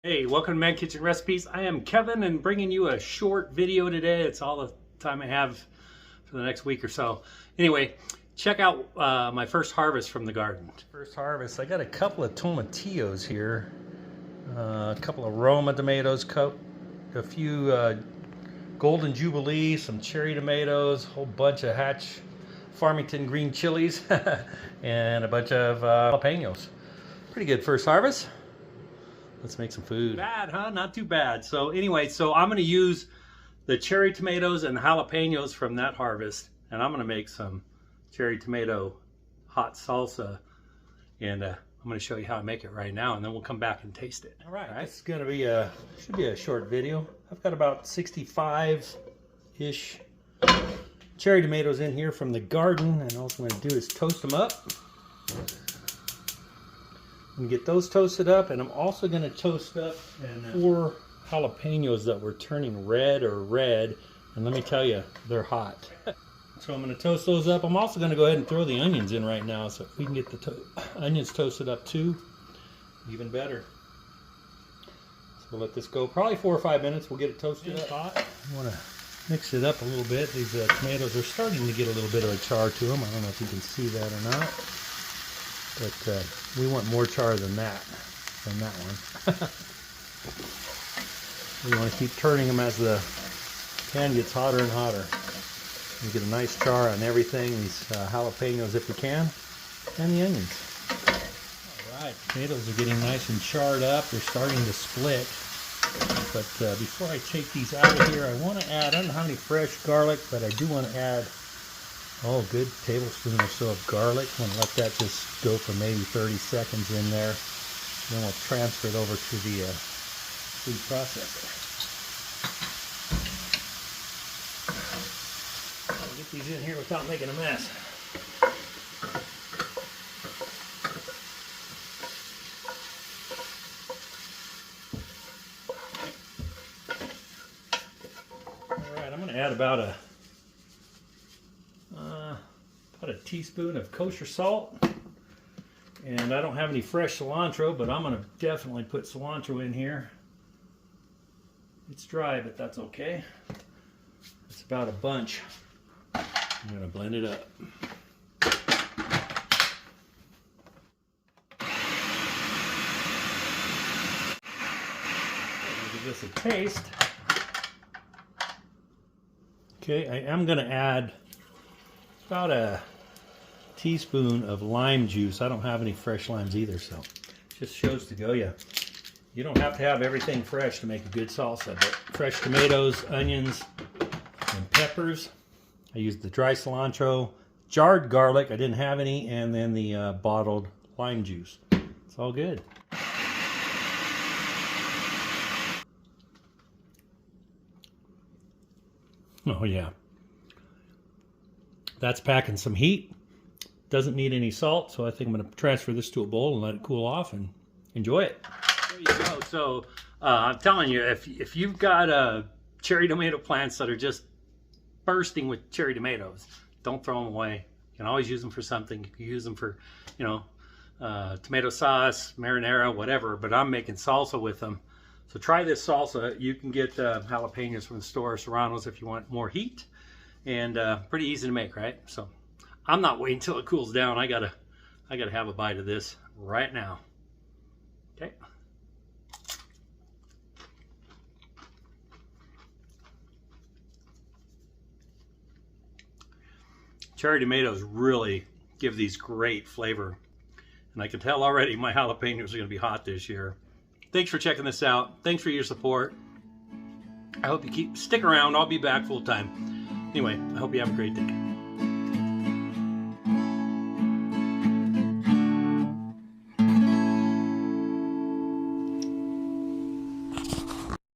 Hey, welcome to Man Kitchen Recipes. I am Kevin and bringing you a short video today. It's all the time I have for the next week or so. Anyway, check out my first harvest from the garden. First harvest, I got a couple of tomatillos here, a couple of Roma tomatoes, a few golden jubilee, some cherry tomatoes, a whole bunch of Hatch Farmington green chilies, and a bunch of jalapeños. Pretty good first harvest. Let's make some food. Bad, huh? Not too bad. So anyway, I'm going to use the cherry tomatoes and jalapenos from that harvest, and I'm going to make some cherry tomato hot salsa, and I'm going to show you how I make it right now, and then we'll come back and taste it. All right. It's going to be should be a short video. I've got about 65-ish cherry tomatoes in here from the garden, and all I'm going to do is toast them up. And get those toasted up, and I'm also going to toast up 4 jalapenos that were turning red, and let me tell you, they're hot. So I'm going to toast those up. I'm also going to go ahead and throw the onions in right now, so if we can get the onions toasted up too, even better. So we'll let this go probably 4 or 5 minutes. We'll get it toasted up hot. I want to mix it up a little bit. These tomatoes are starting to get a little bit of a char to them. I don't know if you can see that or not. But we want more char than that one. We want to keep turning them as the pan gets hotter and hotter. We get a nice char on everything, these jalapenos if we can, and the onions. All right, tomatoes are getting nice and charred up. They're starting to split. But before I take these out of here, I want to add, I don't know how many fresh garlic, but I do want to add good tablespoon or so of garlic. I'm going to let that just go for maybe 30 seconds in there. Then we'll transfer it over to the food processor. I'll get these in here without making a mess. Alright, I'm going to add about a teaspoon of kosher salt, and I don't have any fresh cilantro, but I'm going to definitely put cilantro in here. It's dry, but that's okay. It's about a bunch. I'm going to blend it up. Give this a taste. Okay, I am going to add about a teaspoon of lime juice. I don't have any fresh limes either, so just shows to go. You don't have to have everything fresh to make a good salsa, but fresh tomatoes, onions, and peppers. I used the dry cilantro, jarred garlic, I didn't have any, and then the bottled lime juice. It's all good. Oh yeah. That's packing some heat. Doesn't need any salt, so I think I'm going to transfer this to a bowl and let it cool off and enjoy it. There you go. So I'm telling you, if you've got cherry tomato plants that are just bursting with cherry tomatoes, don't throw them away. You can always use them for something. You can use them for, tomato sauce, marinara, whatever. But I'm making salsa with them. So try this salsa. You can get jalapenos from the store, serranos if you want more heat. And pretty easy to make, right? So I'm not waiting until it cools down. I gotta have a bite of this right now. Okay. Cherry tomatoes really give these great flavor. And I can tell already my jalapenos are gonna be hot this year. Thanks for checking this out. Thanks for your support. I hope you stick around. I'll be back full time. Anyway, I hope you have a great day.